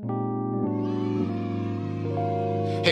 Hey,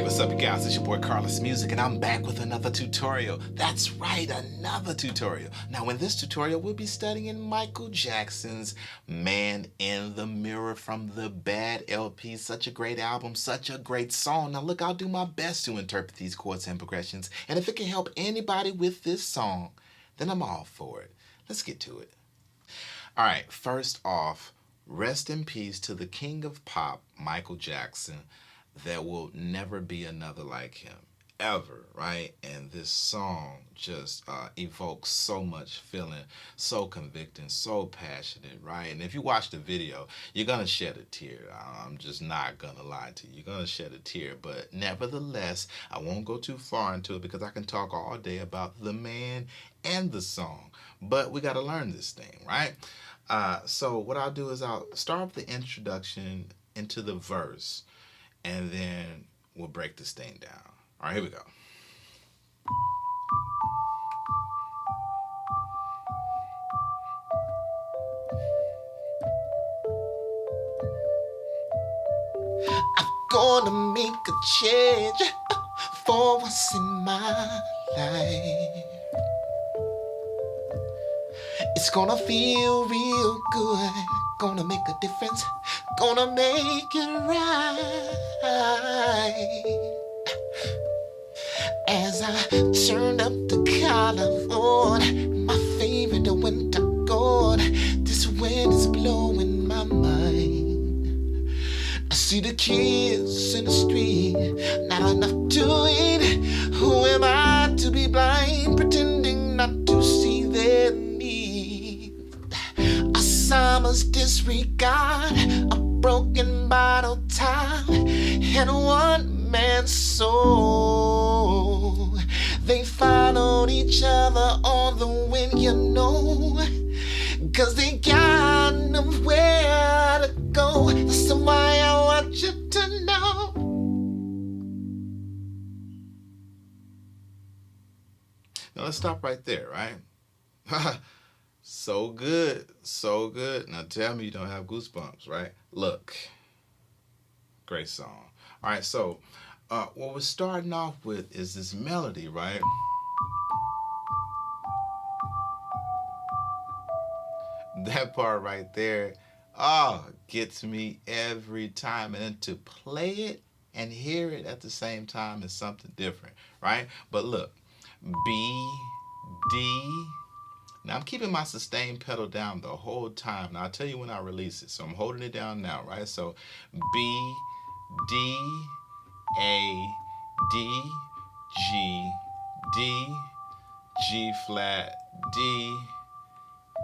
what's up, you guys? It's your boy Carlos Music, and I'm back with another tutorial. That's right, another tutorial. Now, in this tutorial, we'll be studying Michael Jackson's Man in the Mirror from the Bad LP. Such a great album, such a great song. Now, look, I'll do my best to interpret these chords and progressions, and if it can help anybody with this song, then I'm all for it. Let's get to it. All right, first off, rest in peace to the king of pop, Michael Jackson. There will never be another like him, ever, right? And this song just evokes so much feeling, so convicting, so passionate, right? And if you watch the video, you're going to shed a tear. I'm just not going to lie to you. You're going to shed a tear. But nevertheless, I won't go too far into it because I can talk all day about the man and the song. But we got to learn this thing, right? So what I'll do is I'll start with the introduction into the verse, and then we'll break this thing down. All right, here we go. I'm gonna make a change for once in my life. It's gonna feel real good, gonna make a difference, gonna make it right. As I turn up the collar on my favorite winter coat, this wind is blowing my mind. I see the kids in the street, not enough to eat. Who am I to be blind, pretending not to see their need? A summer's disregard, a broken bottle top, and one man's soul. They followed each other on the wind, you know, 'cause they got nowhere to go. That's why I want you to know. Now let's stop right there, right? So good, so good. Now tell me you don't have goosebumps, right? Look, great song. All right, so what we're starting off with is this melody, right? That part right there, gets me every time. And then to play it and hear it at the same time is something different, right? But look, B, D. Now I'm keeping my sustain pedal down the whole time. Now I'll tell you when I release it. So I'm holding it down now, right? So B, D, A, D, G, D, G flat, D,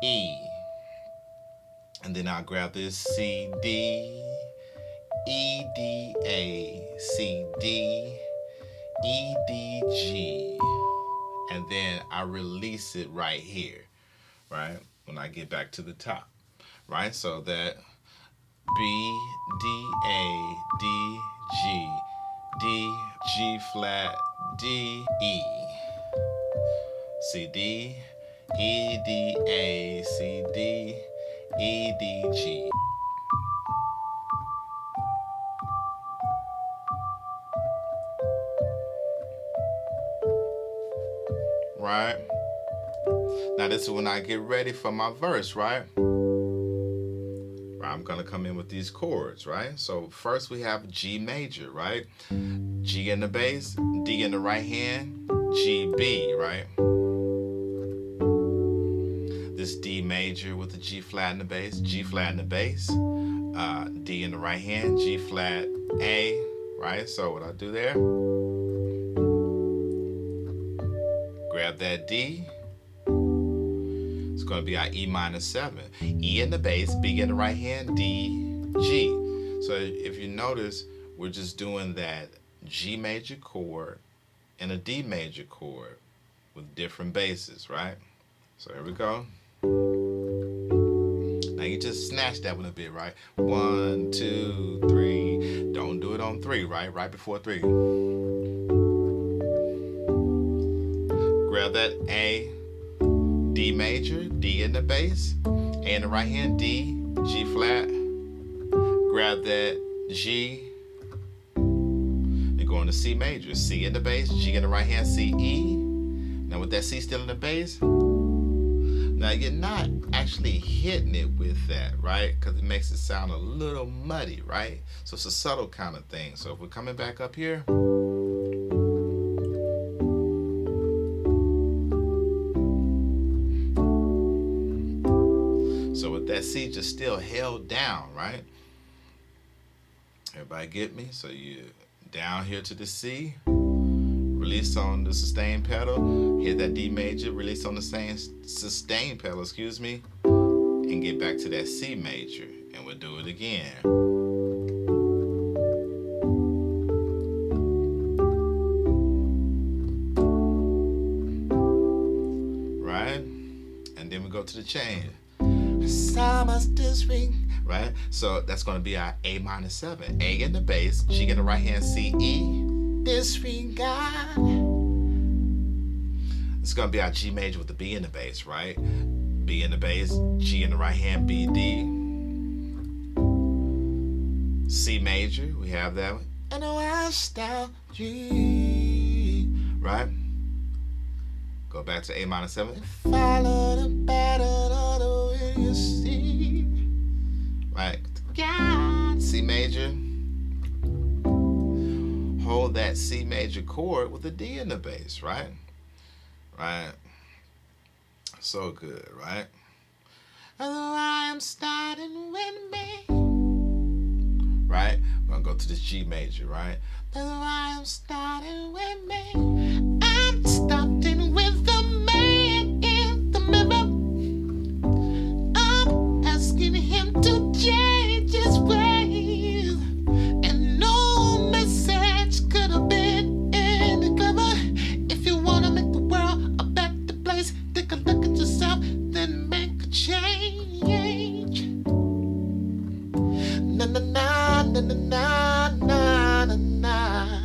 E. And then I'll grab this C, D, E, D, A, C, D, E, D, G. And then I release it right here, right? When I get back to the top, right? So that B, D, A, D, G, D, G flat, D, E. C, D, E, D, A, C, D, E, D, G. Right? Now this is when I get ready for my verse, right? I'm gonna come in with these chords, right? So first we have G major, right? G in the bass, D in the right hand, G, B, right? This D major with the G flat in the bass, G flat in the bass, D in the right hand, G flat, A, right? So what I do there, grab that D. It's going to be our E minor 7. E in the bass, B in the right hand, D, G. So if you notice, we're just doing that G major chord and a D major chord with different basses, right? So here we go. Now you just snatch that one a bit, right? 1, 2, 3. Don't do it on 3, right? Right before 3. Grab that A, D major, D in the bass, A in the right hand, D, G flat. Grab that G. You're going to C major. C in the bass, G in the right hand, C, E. Now with that C still in the bass, now you're not actually hitting it with that, right? Because it makes it sound a little muddy, right? So it's a subtle kind of thing. So if we're coming back up here, so with that C just still held down, right? Everybody get me? So you down here to the C, release on the sustain pedal, hit that D major, release on the same sustain pedal, and get back to that C major. And we'll do it again. Right? And then we go to the change. So much this ring. Right? So that's going to be our A minor 7. A in the bass, G in the right hand, C, E. Disregard. It's going to be our G major with the B in the bass, right? B in the bass, G in the right hand, B, D. C major, we have that one. And a washed out G. Right? Go back to A minor 7. Follow the pattern of the way you see. Right? C major. Hold that C major chord with a D in the bass, right? Right? So good, right? I'm starting with me. Right? We're gonna go to this G major, right? I'm starting with me. I'm starting with the man in the mirror. I'm asking him to change his ways. And no message could have been any clever. If you want to make the world a better place, take a look at yourself, then make a change. Na na na na na na na na.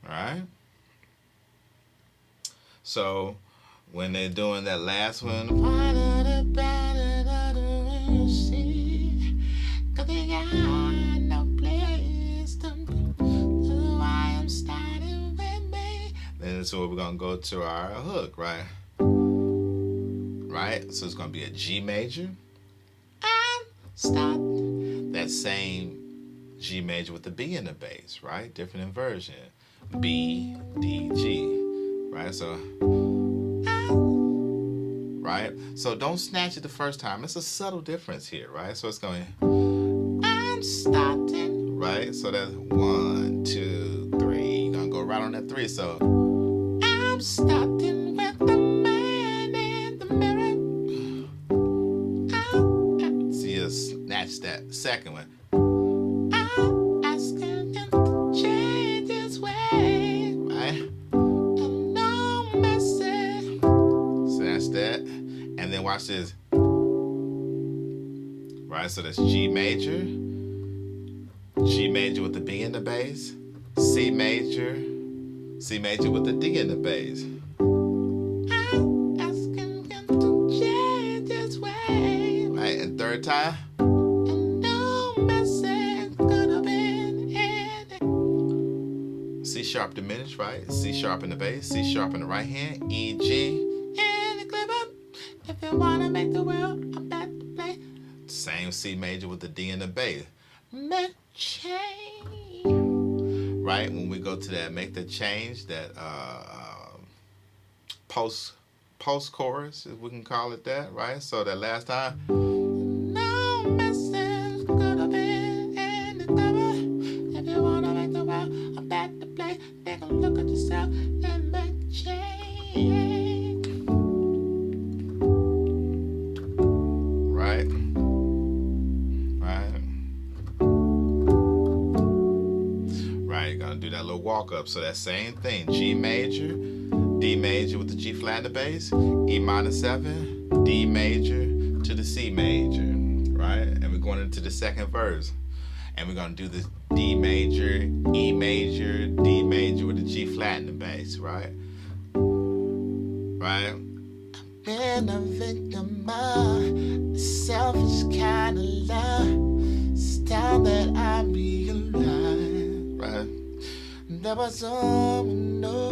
Alright? So when they're doing that last one, then so we're gonna go to our hook, right? Right? So it's gonna be a G major. And stop. That same G major with the B in the bass, right? Different inversion. B, D, G. Right? So right? So don't snatch it the first time. It's a subtle difference here, right? So it's going I'm starting. Right? So that's 1, 2, 3. You're gonna go right on that 3. So I'm starting with the man in the mirror. See, you snatch that second one. I'm asking him to change his way. Right? And no message. Snatch that. And then watch this. Right? So that's G major. G major with the B in the bass. C major. C major with the D in the bass. I'm asking him to change his way. Right, and third time. And no message could have been any. C sharp diminished, right? C sharp in the bass, C sharp in the right hand, E, G. And the clip up. If you wanna make the world a better place. Same C major with the D in the bass. Make change. Right, when we go to that, make the change, that post chorus, if we can call it that, right? So that last time, no message could have been any clearer. If you wanna make the world a better place, take a look at yourself and make change. Right? You're gonna do that little walk up. So that same thing, G major, D major with the G flat in the bass, E minor 7, D major to the C major, right? And we're going into the second verse. And we're gonna do this D major, E major, D major with the G flat in the bass, right? right? Been a victim of selfish kind of love. It's time that I realize, right? There was someone, no,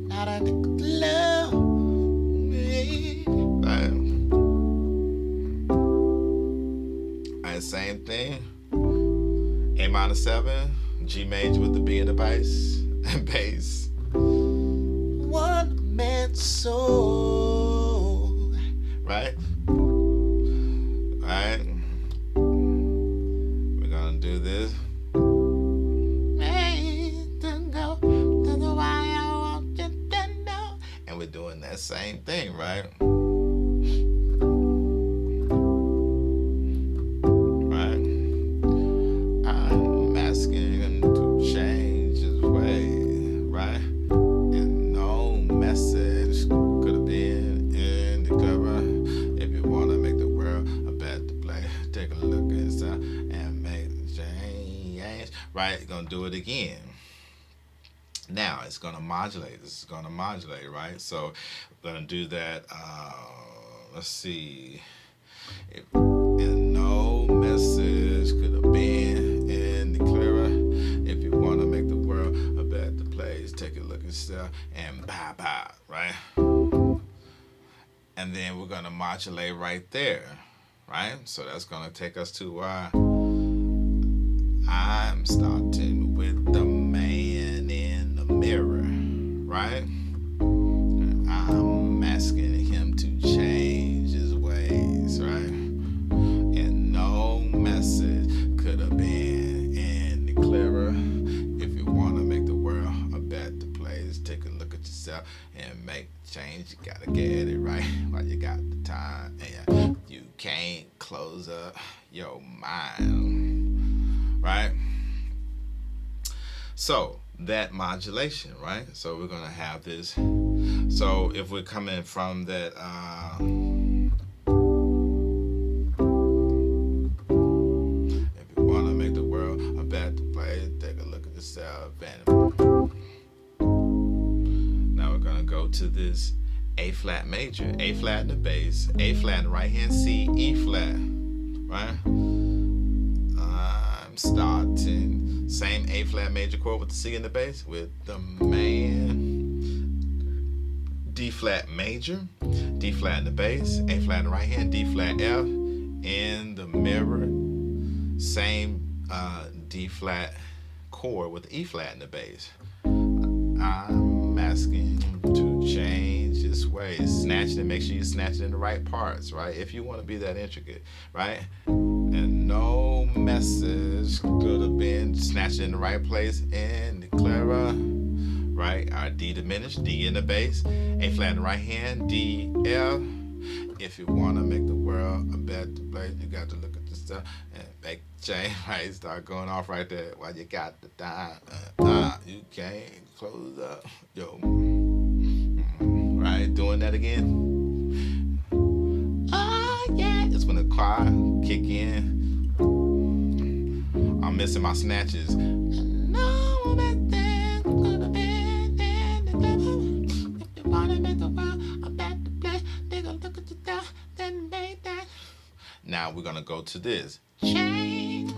not a could love me, right? Right, same thing. A minor 7, G major with the B in the bass, and bass. One man's soul, right? Right? We're gonna do this. And we're doing that same thing, right? Right, gonna do it again. Now it's gonna modulate. This is gonna modulate, right? So we're gonna do that. Let's see. And no message could have been any clearer. If you wanna make the world a better place, take a look at yourself and bye bye, right? And then we're gonna modulate right there, right? So that's gonna take us to I'm starting with the man in the mirror, right? I'm asking him to change his ways, right? And no message could have been any clearer. If you want to make the world a better place, take a look at yourself and make change. You gotta get it right while you got the time, and you can't close up your mind. Right? So that modulation, right? So we're gonna have this. So if we're coming from that if you wanna make the world a better place, take a look at yourself. And now we're gonna go to this A flat major, A flat in the bass, A flat in the right hand, C, E flat, right? Starting same A flat major chord with the C in the bass with the man, D flat major, D flat in the bass, A flat in the right hand, D flat F in the mirror, same D flat chord with the E flat in the bass. I'm asking to change his ways, snatch it, make sure you snatch it in the right parts, right? If you want to be that intricate, right? And no message could have been snatched in the right place and clearer, right? Our D diminished, D in the bass, A flat in the right hand, D, F. If you want to make the world a better place, you got to look at the stuff and make change, right? Start going off right there while you got the time. You can't close up, yo. Right? Doing that again. Oh, yeah. It's when the choir kick in. I'm missing my snatches. No, that could have been any clever. If you want to make the world a better place, take a look at the stuff, then make that. Now we're going to go to this. Change.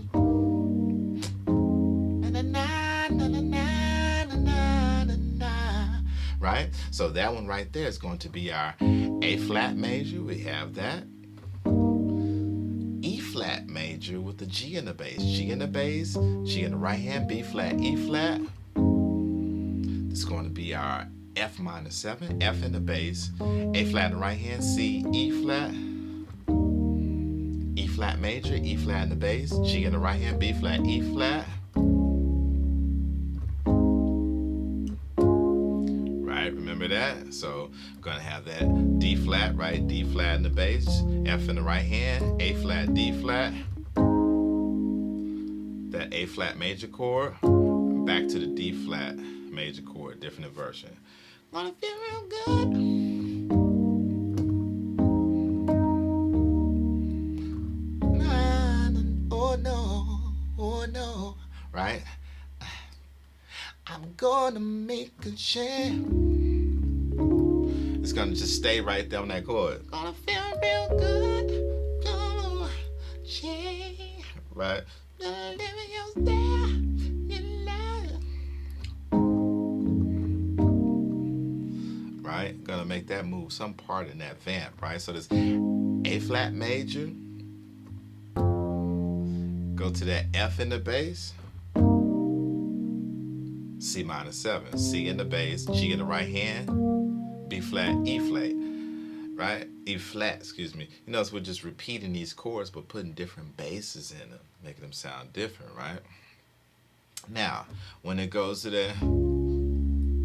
Right? So that one right there is going to be our A flat major. We have that. E flat major with the G in the bass. G in the bass, G in the right hand, B flat, E flat. This is going to be our F minor 7, F in the bass, A flat in the right hand, C, E flat. E flat major, E flat in the bass, G in the right hand, B flat, E flat. Right, remember that? So I'm gonna have that D flat, right? D flat in the bass, F in the right hand, A flat, D flat. That A flat major chord, back to the D flat major chord, different version. Gonna feel real good. Oh no, right? I'm gonna make a change. It's gonna just stay right there on that chord. Gonna feel real good. Gonna change. Right? Gonna live in your style. Right? Gonna make that move some part in that vamp, right? So this A flat major, go to that F in the bass, C minor 7, C in the bass, G in the right hand, B flat, E flat, right? E flat, excuse me. You notice we're just repeating these chords but putting different basses in them, making them sound different, right? Now, when it goes to the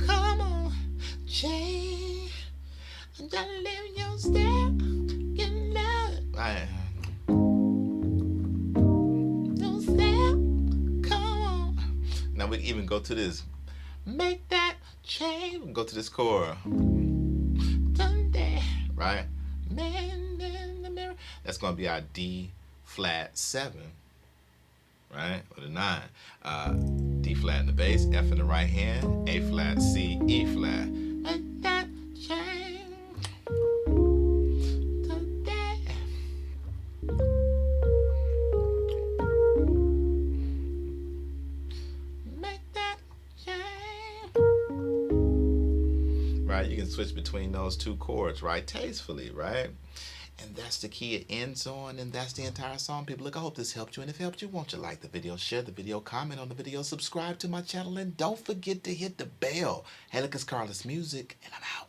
come on, change, I'm gonna live your step, get love, right? Don't step, come on. Now we can even go to this, make that change. We can go to this chord, Sunday, right? Man in the mirror. That's gonna be our D flat 7. Right, with a 9. D flat in the bass, F in the right hand, A flat, C, E flat. Make that change today. Make that change. Right, you can switch between those two chords, right, tastefully, right? And that's the key it ends on, and that's the entire song. People, look, I hope this helped you. And if it helped you, won't you like the video, share the video, comment on the video, subscribe to my channel, and don't forget to hit the bell. Hey, look, it's Carlos Music, and I'm out.